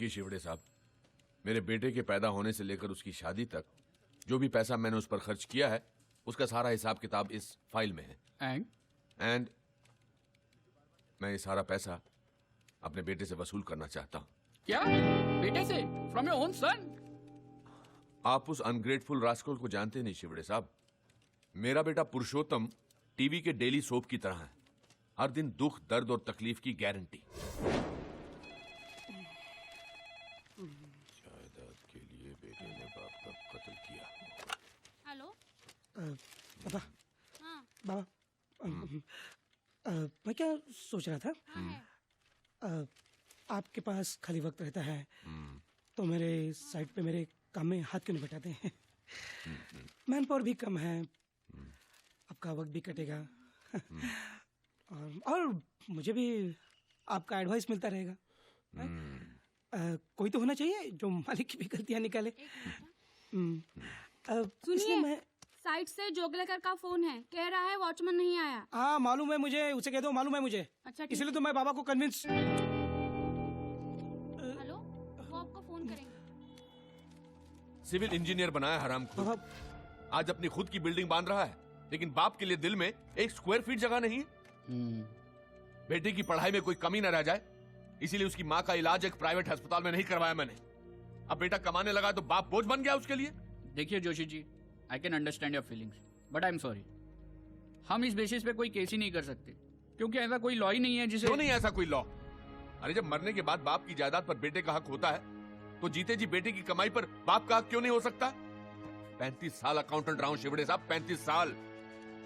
देखिए शिवड़े साहब, मेरे बेटे के पैदा होने से लेकर उसकी शादी तक जो भी पैसा मैंने उस पर खर्च किया है उसका सारा हिसाब किताब इस फाइल में है। एंड मैं ये सारा पैसा अपने बेटे से वसूल करना चाहता हूँ। क्या? बेटे से? From your own son? आप उस अनग्रेटफुल रास्कल को जानते नहीं शिवड़े साहब। मेरा बेटा पुरुषोत्तम टीवी के डेली सोप की तरह है, हर दिन दुख दर्द और तकलीफ की गारंटी। जायदाद के लिए बेटे ने बाप का कत्ल किया। हेलो पापा। हाँ बाबा, मैं क्या सोच रहा था, आपके पास खाली वक्त रहता है तो मेरे साइड पे मेरे काम में हाथ क्यों नहीं बटाते हैं? मैन पावर भी कम है, आपका वक्त भी कटेगा और मुझे भी आपका एडवाइस मिलता रहेगा। कोई तो होना चाहिए जो मालिक की भी गलतियां निकाले। सुनिए, मैं साइड से जोगलेकर का फोन है, कह रहा है वॉचमैन नहीं आया। हाँ मालूम है मुझे, उसे कह दो मालूम है मुझे। अच्छा इसलिए तो मैं बाबा को कन्विंस। हेलो, वो आपको फोन करेंगे। सिविल इंजीनियर बनाया हरामखोर, आज अपनी खुद की बिल्डिंग बांध रहा है लेकिन बाप के लिए दिल में 1 स्क्वायर फीट जगह नहीं है। बेटे की पढ़ाई में कोई कमी न रह जाए इसीलिए उसकी माँ का इलाज एक प्राइवेट अस्पताल में नहीं करवाया मैंने। अब बेटा कमाने लगा तो बाप बोझ बन गया उसके लिए। देखिए Joshi ji, I can understand your feelings but I am sorry, हम इस बेसिस पे कोई केस ही नहीं कर सकते क्योंकि ऐसा कोई लॉ ही नहीं है जिसे। क्यों नहीं ऐसा कोई लॉ? अरे जब मरने के बाद बाप की जायदाद पर बेटे का हक होता है तो जीते जी बेटे की कमाई पर बाप का हक क्यों नहीं हो सकता? 35 साल अकाउंटेंट रहा हूं शिवड़े साहब, 35 साल।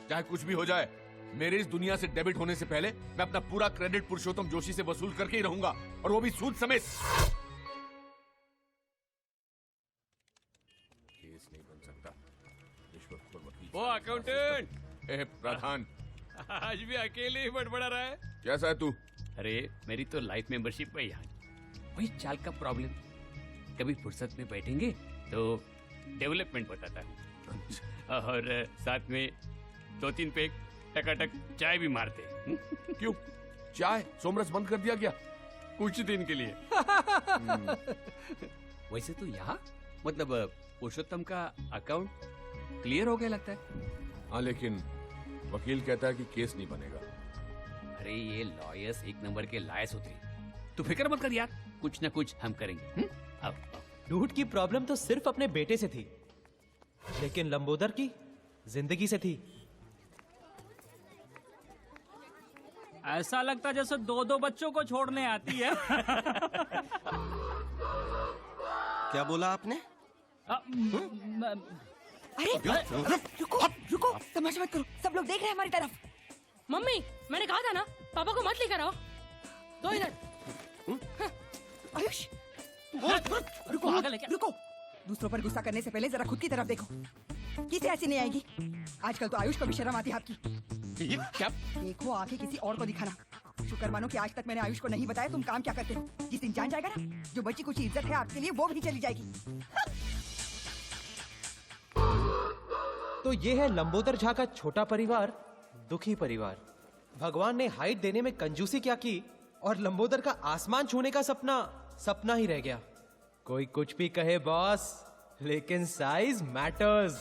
चाहे कुछ भी हो जाए, मेरे इस दुनिया से डेबिट होने से पहले मैं अपना पूरा क्रेडिट पुरुषोत्तम जोशी से वसूल करके ही रहूंगा, और वो भी सूद समेत। केस नहीं बन सकता। रिश्वतखोर वकील। वो अकाउंटेंट प्रधान आज भी अकेले ही बड़बड़ा रहा है। कैसा है तू? अरे मेरी तो लाइफ मेंबरशिप है यार, वही चाल का प्रॉब्लम। कभी फुर्सत में बैठेंगे तो डेवलपमेंट बताता हूँ और साथ में 2-3 पैक टकाटक चाय भी मारते हैं। क्यों चाय सोमरस बंद कर दिया क्या? कुछ दिन के लिए। वैसे तो यहाँ मतलब पुरुषोत्तम का अकाउंट क्लियर हो गया लगता है। हाँ लेकिन वकील कहता है कि केस नहीं बनेगा। अरे ये लॉयर्स एक नंबर के लायस होते हैं, तू फिक्र मत कर यार, कुछ ना कुछ हम करेंगे। अब डूड की प्रॉब्लम तो सिर्फ अपने बेटे से थी, लेकिन लंबोदर की जिंदगी से थी। ऐसा लगता जैसे 2-2 बच्चों को छोड़ने आती है। क्या बोला आपने? अरे रुको रुको, तमाशा मत करो, सब लोग देख रहे हैं हमारी तरफ। मम्मी, मैंने कहा था ना पापा को मत लेकर आओ। तो इधर आयुष रुको रुको, दूसरों पर गुस्सा करने से पहले जरा खुद की तरफ देखो। किसे ऐसी नहीं आएगी? आजकल तो आयुष को भी शर्म आती है आपकी। क्या? देखो आके किसी और को दिखाना। शुक्र मानो कि आज तक मैंने आयुष को नहीं बताया तुम काम क्या करते हो। जिस दिन जान जाएगा ना, जो बची कुछ इज्जत है आपके लिए वो भी चली जाएगी। तो ये है लंबोदर झा का छोटा परिवार, दुखी परिवार। भगवान ने हाइट देने में कंजूसी क्या की और लंबोदर का आसमान छूने का सपना सपना ही रह गया। कोई कुछ भी कहे बॉस, लेकिन साइज मैटर्स।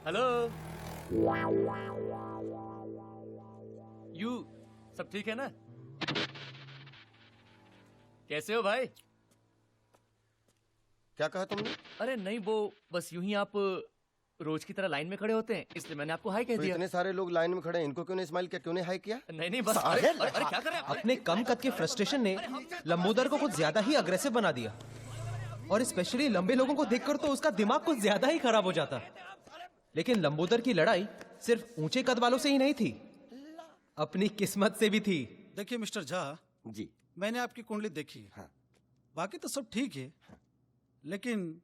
हेलो यू, सब ठीक है ना? कैसे हो भाई? क्या कहा तुमने? अरे नहीं, वो बस यूं ही आप रोज की तरह लाइन में खड़े होते हैं इसलिए मैंने आपको हाई कह तो दिया। इतने सारे लोग लाइन में खड़े हैं, इनको क्यों नहीं स्माइल किया, क्यों नहीं हाई किया? नहीं बस अरे क्या कर रहे हैं? अपने कम कद के फ्रस्ट्रेशन ने लंबोदर को कुछ ज्यादा ही अग्रेसिव बना दिया, और स्पेशली लंबे लोगों को देखकर तो उसका दिमाग कुछ ज्यादा ही खराब हो जाता। लेकिन लंबोदर की लड़ाई सिर्फ ऊंचे कद वालों से ही नहीं थी, अपनी किस्मत से भी थी। देखिए मिस्टर झा जी, मैंने आपकी कुंडली देखी है। हाँ। बाकी तो सब ठीक है, लेकिन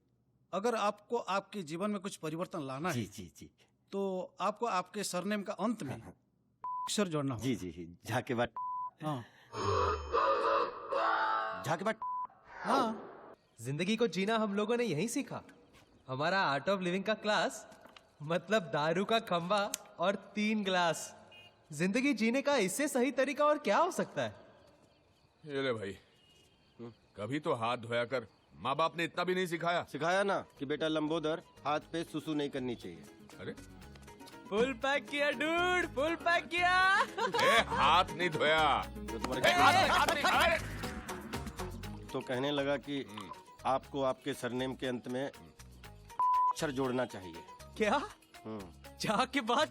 अगर आपको आपके जीवन में कुछ परिवर्तन लाना है जी तो आपको आपके सरनेम का अंत में अक्षर जोड़ना होगा। जी झा के बाद हाँ झा के बाद हाँ। जिंदगी को जीना हम लोगों ने यहीं सीखा। हमारा आर्ट ऑफ लिविंग का क्लास मतलब दारू का खंबा और 3 ग्लास। जिंदगी जीने का इससे सही तरीका और क्या हो सकता है? ये ले भाई, कभी तो हाथ धोया कर। माँ बाप ने इतना भी नहीं सिखाया? सिखाया ना कि बेटा लंबोदर हाथ पे सुसु नहीं करनी चाहिए। अरे फुल पैक किया डूड, फुल पैक किया। हाथ नहीं धोया। तो तुम्हारे अरे, तो कहने लगा कि आपको आपके सरनेम के अंत में अक्षर जोड़ना चाहिए। क्या? जाके बात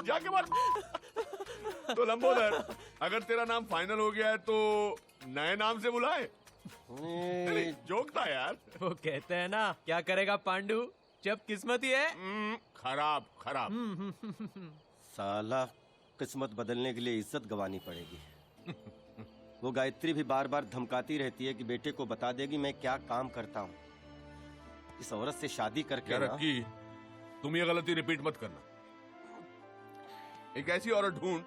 जाके बात। तो लंबोदर, अगर तेरा नाम फाइनल हो गया है तो नए नाम से बुलाए। जोक था यार। वो कहते हैं ना, क्या करेगा पांडु जब किस्मत ही है। खराब खराब। साला किस्मत बदलने के लिए इज्जत गंवानी पड़ेगी। वो गायत्री भी बार बार धमकाती रहती है कि बेटे को बता देगी मैं क्या काम करता हूँ। इस औरत से शादी करके यार ना, रक्की, तुम ये गलती रिपीट मत करना। एक ऐसी औरत ढूंढ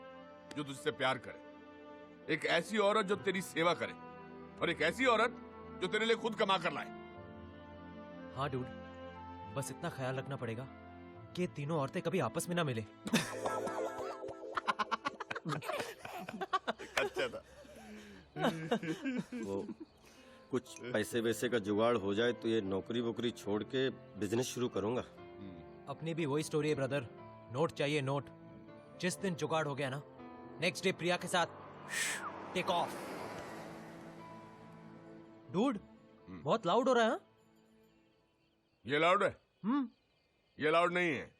जो तुझसे प्यार करे, एक ऐसी औरत जो तेरी सेवा करे, और एक ऐसी औरत जो तेरे लिए खुद कमा कर लाए। हाँ डूड, बस इतना ख्याल रखना पड़ेगा कि तीनों औरतें कभी आपस में ना मिले। अच्छा था। वो कुछ पैसे वैसे का जुगाड़ हो जाए तो ये नौकरी वोकरी छोड़ के बिजनेस शुरू करूंगा। अपनी भी वही स्टोरी है ब्रदर, नोट चाहिए नोट। जिस दिन जुगाड़ हो गया ना, नेक्स्ट डे प्रिया के साथ टेक ऑफ। डूड, बहुत लाउड हो रहा है। हाँ? ये लाउड है? ये लाउड नहीं है।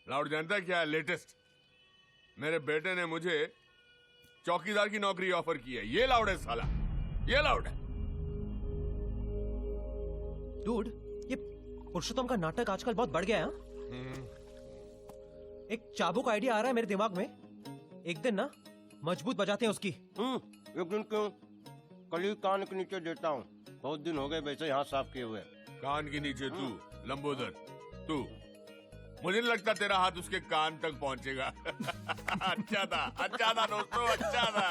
लाउड जानता है क्या है? लेटेस्ट। मेरे बेटे ने मुझे चौकीदार की नौकरी ऑफर की है। ये लाउड है साला, ये लाउड है। डूड, ये पुरुषोत्तम का नाटक आजकल बहुत बढ़ गया है। हाँ? एक चाबुक आइडिया आ रहा है मेरे दिमाग में। एक दिन ना मजबूत बजाते हैं उसकी। एक दिन क्यों, कल ही कान के नीचे देता हूँ। बहुत दिन हो गए वैसे यहाँ साफ किए हुए। कान के नीचे तू लंबोदर, तू, मुझे नहीं लगता तेरा हाथ उसके कान तक पहुंचेगा। अच्छा था दोस्तों, अच्छा था।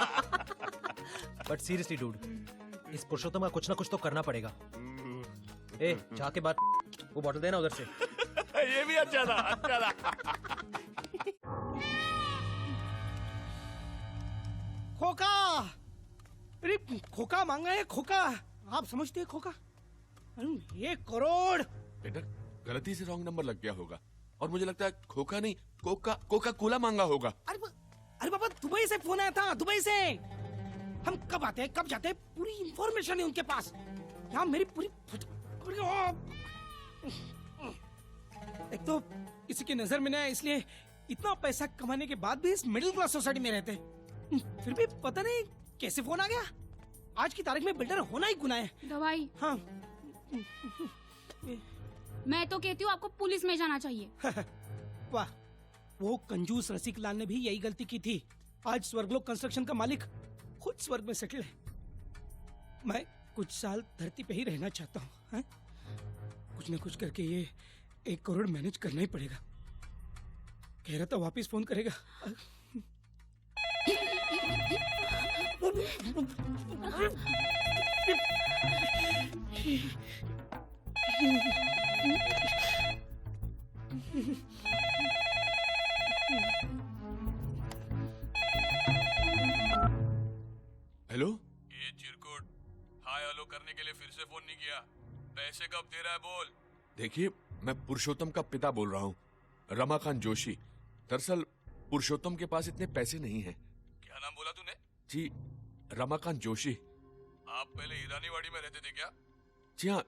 बट सीरियसली डूड, इस पुरुषोत्तम का कुछ ना कुछ तो करना पड़ेगा। ए, जाके बात, वो बॉटल देना उधर से। ये भी अच्छा था, अच्छा था। खोका, अरे खोका मांगा है, खोका। आप समझते हैं खोका? 1 करोड़। बेटा, गलती से रॉन्ग नंबर लग गया होगा, और मुझे लगता है खोका नहीं, कोका कोला मांगा होगा। अरे बाबा, दुबई से फोन आया था, दुबई से। हम कब आते हैं, कब जाते हैं, पूरी इंफॉर्मेशन है उनके पास। यहाँ मेरी पूरी एक तो किसी की नजर में ना, इसलिए इतना पैसा कमाने के बाद भी इस मिडिल क्लास सोसाइटी में रहते हैं। फिर भी पता नहीं कैसे फोन आ गया। आज की तारीख में बिल्डर होना ही गुनाह है। दवाई। हाँ। मैं तो कहती हूँ आपको पुलिस में जाना चाहिए। वाह, वो कंजूस रसिक लाल ने भी यही गलती की थी। आज स्वर्गलोक कंस्ट्रक्शन का मालिक खुद स्वर्ग में सेटल है। मैं कुछ साल धरती पे ही रहना चाहता हूँ। कुछ न कुछ करके ये 1 करोड़ मैनेज करना ही पड़ेगा। कह रहा था वापस फोन करेगा। हेलो, ये चिरकुट, हाय हेलो करने के लिए फिर से फोन नहीं किया। पैसे कब दे रहा है बोल। देखिए, मैं पुरुषोत्तम का पिता बोल रहा हूँ, रमाकांत जोशी। दरअसल पुरुषोत्तम के पास इतने पैसे नहीं हैं। क्या नाम बोला तूने? जी, रमाकांत जोशी। आप पहले ईरानीवाड़ी में रहते थे क्या? जी हाँ,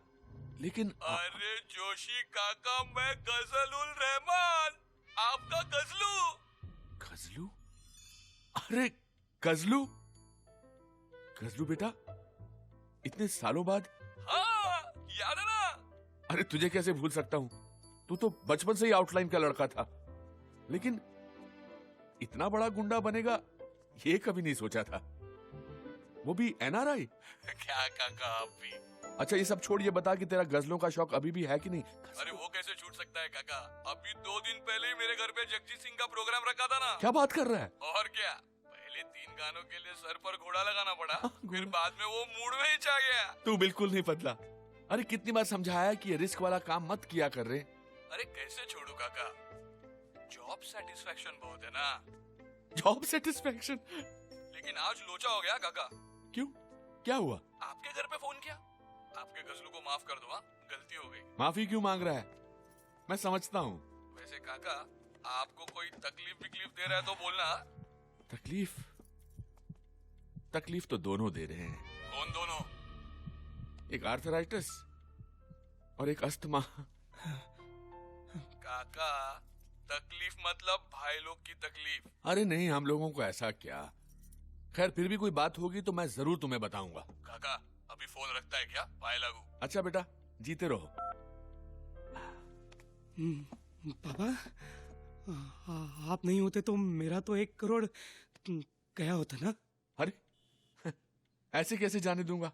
लेकिन अरे जोशी काका, मैं गजलुल रहमान, आपका गजलू। गजलू? अरे गजलू, गजलू बेटा, इतने सालों बाद। हाँ, याद है ना? अरे तुझे कैसे भूल सकता हूँ, तू तो बचपन से ही आउटलाइन का लड़का था। लेकिन इतना बड़ा गुंडा बनेगा ये कभी नहीं सोचा था, वो भी एनआरआई। क्या काका आप भी? अच्छा ये सब छोड़, ये बता कि तेरा गजलों का शौक अभी भी है कि नहीं? अरे वो कैसे छूट सकता है काका, अभी 2 दिन पहले ही मेरे घर पे जगजीत सिंह का प्रोग्राम रखा था ना। क्या बात कर रहा है? और क्या, पहले 3 गानों के लिए सर पर घोड़ा लगाना पड़ा, फिर बाद में वो मूड में ही छा गया। तू बिल्कुल नहीं बदला। अरे कितनी बार समझाया कि ये रिस्क वाला काम मत किया कर रहे। अरे कैसे छोड़ू काका, जॉब सेटिस्फेक्शन बहुत है ना। Job satisfaction? लेकिन आज लोचा हो गया काका। क्यों, क्या हुआ? आपके घर पे फोन किया, आपके गजलू को माफ कर दो। हाँ, गलती हो गई। माफी क्यों मांग रहा है? मैं समझता हूँ। वैसे काका, आपको कोई तकलीफ दे रहा है तो बोलना। तकलीफ? तकलीफ तो दोनों दे रहे हैं। कौन दोनों? एक आर्थराइटिस और एक अस्थमा। काका, तकलीफ मतलब भाई लोग की तकलीफ। अरे नहीं, हम लोगों को ऐसा क्या। खैर, फिर भी कोई बात होगी तो मैं जरूर तुम्हें बताऊंगा। काका, अभी फोन रखता है क्या? पाए लागू। अच्छा बेटा, जीते रहो। पापा, आप नहीं होते तो मेरा तो 1 करोड़ गया होता ना। अरे ऐसे कैसे जाने दूंगा?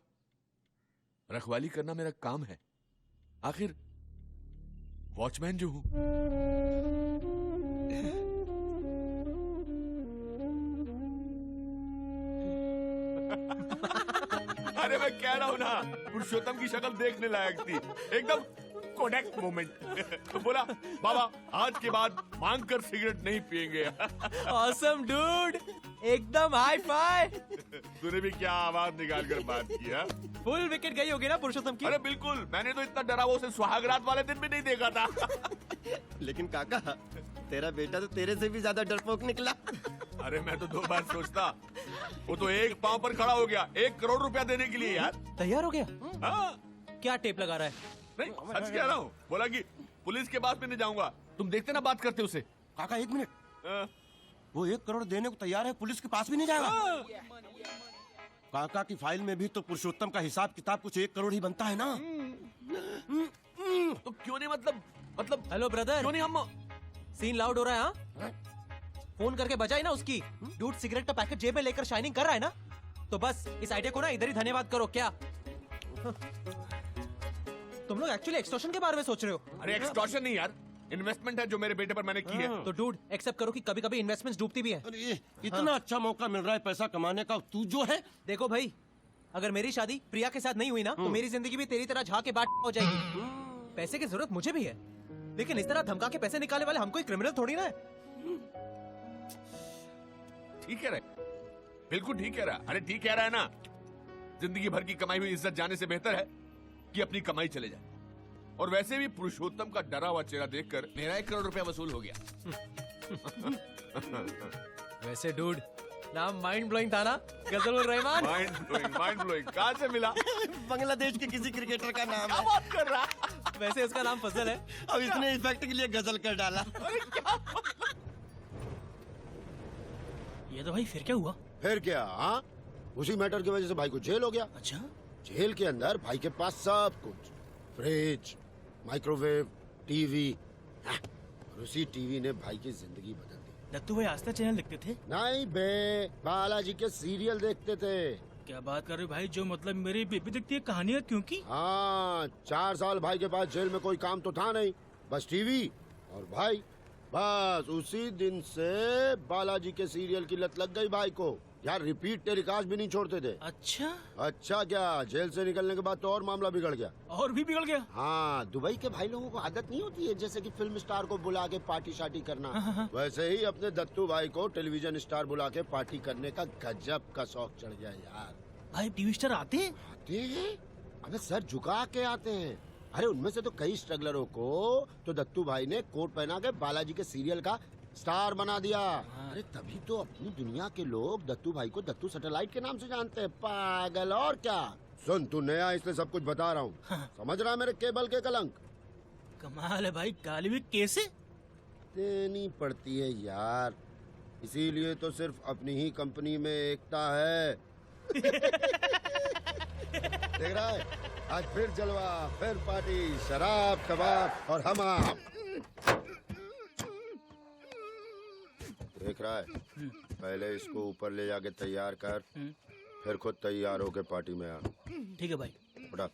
रखवाली करना मेरा काम है, आखिर वॉचमैन जो हूं। अरे मैं कह रहा हूं ना, पुरुषोत्तम की शक्ल देखने लायक थी, एकदम कोडेक मोमेंट। बोला बाबा, आज के बाद मांग कर सिगरेट नहीं पिएंगे। ऑसम डूड, एकदम हाई फाई। तूने भी क्या आवाज निकाल कर बात किया? फुल विकेट गई होगी ना पुरुषोत्तम की। अरे बिल्कुल, मैंने तो इतना डरा वो उसे सुहागरात वाले दिन भी नहीं देखा था। लेकिन काका, तेरा बेटा तो तेरे से भी ज्यादा डरपोक निकला। अरे मैं तो 2 बार सोचता, वो तो एक पांव पर खड़ा हो गया 1 करोड़ रुपया देने के लिए। यार तैयार हो गया? हाँ। क्या टेप लगा रहा है? नहीं, सच कह रहा हूँ। बोला कि पुलिस के पास में नहीं जाऊंगा। तुम देखते ना बात करते उसे। काका 1 मिनट, हाँ। वो 1 करोड़ देने को तैयार है, पुलिस के पास भी नहीं जाएगा। हाँ। काका की फाइल में भी तो पुरुषोत्तम का हिसाब किताब कुछ 1 करोड़ ही बनता है ना। तो क्यों नहीं, मतलब हेलो ब्रदर, क्यों नहीं हम। सीन लाउड हो रहा है। हाँ, फोन करके बजाई ना उसकी। डूड सिगरेट का पैकेट जेब में लेकर शाइनिंग कर रहा है ना, तो बस इस आइडिया को ना इधर ही धन्यवाद करो। क्या तुम लोग एक्चुअली एक्सटॉर्शन के बारे में सोच रहे हो? अरे एक्सटॉर्शन नहीं यार, इन्वेस्टमेंट है जो मेरे बेटे पर मैंने की है। तो डूड एक्सेप्ट करो कि कभी कभी इन्वेस्टमेंट्स डूबती भी है। अरे इतना अच्छा मौका मिल रहा है पैसा कमाने का, तू जो है। देखो भाई, अगर मेरी शादी प्रिया के साथ नहीं हुई ना, तो मेरी जिंदगी भी तेरी तरह झाके बाट हो जाएगी। पैसे की जरूरत मुझे भी है, लेकिन इस तरह धमका के पैसे निकालने वाले हम कोई क्रिमिनल थोड़ी ना है। ठीक कह रहा है, बिल्कुल ठीक कह रहा है। अरे ठीक कह रहा है ना। जिंदगी भर की कमाई हुई इज्जत जाने से बेहतर है कि अपनी कमाई चले जाए। और वैसे भी पुरुषोत्तम का डरा हुआ चेहरा देखकर मेरा 1 करोड़ रुपया वसूल हो गया। वैसे डूड, नाम माइंड ब्लोइंग था ना, गजलुर रहमान। माइंड ब्लोइंग कहाँ से मिला? बांग्लादेश के किसी क्रिकेटर का नाम क्या है। बात कर रहा? वैसे उसका नाम फजल है। अब इसने इफेक्ट के लिए गजल कर डाला। ये तो भाई फिर क्या हुआ? फिर क्या? हाँ, उसी मैटर की वजह से भाई को जेल हो गया। अच्छा, जेल के अंदर भाई के पास सब कुछ, फ्रिज, माइक्रोवेव, टीवी, और उसी टीवी ने भाई की जिंदगी बदल दी। दत्तू भाई आस्था चैनल देखते थे? नहीं बे, बालाजी के सीरियल देखते थे। क्या बात कर रहे हो भाई, जो मतलब मेरी बेबी देखती है कहानियाँ क्योंकि? हाँ, 4 साल भाई के पास जेल में कोई काम तो था नहीं, बस टीवी और भाई। बस उसी दिन से बालाजी के सीरियल की लत लग गई भाई को। यार रिपीट टेलीकास्ट भी नहीं छोड़ते थे। अच्छा क्या, जेल से निकलने के बाद तो और मामला बिगड़ गया। और भी बिगड़ गया? हाँ, दुबई के भाई लोगों को आदत नहीं होती है जैसे कि फिल्म स्टार को बुला के पार्टी शार्टी करना। वैसे ही अपने दत्तू भाई को टेलीविजन स्टार बुला के पार्टी करने का गजब का शौक चढ़ गया यार। भाई टीवी स्टार आते हैं? आते हैं, अबे सर झुका के आते हैं। अरे उनमें से तो कई स्ट्रगलरों को तो दत्तू भाई ने कोट पहना के बालाजी के सीरियल का स्टार बना दिया। अरे तभी तो अपनी दुनिया के लोग दत्तू भाई को दत्तू सैटेलाइट के नाम से जानते हैं। पागल, और क्या। सुन, तू नया इसलिए सब कुछ बता रहा हूँ। समझ रहा है मेरे केबल के कलंक? कमाल है भाई, गाली भी कैसे देनी पड़ती है यार, इसीलिए तो सिर्फ अपनी ही कंपनी में एकता है। देख रहा है, आज फिर जलवा, फिर पार्टी, शराब, कबाब और हमाम। देख रहा है, पहले इसको ऊपर ले जाके तैयार कर, फिर खुद तैयार होके पार्टी में आ। ठीक है भाई। बड़ा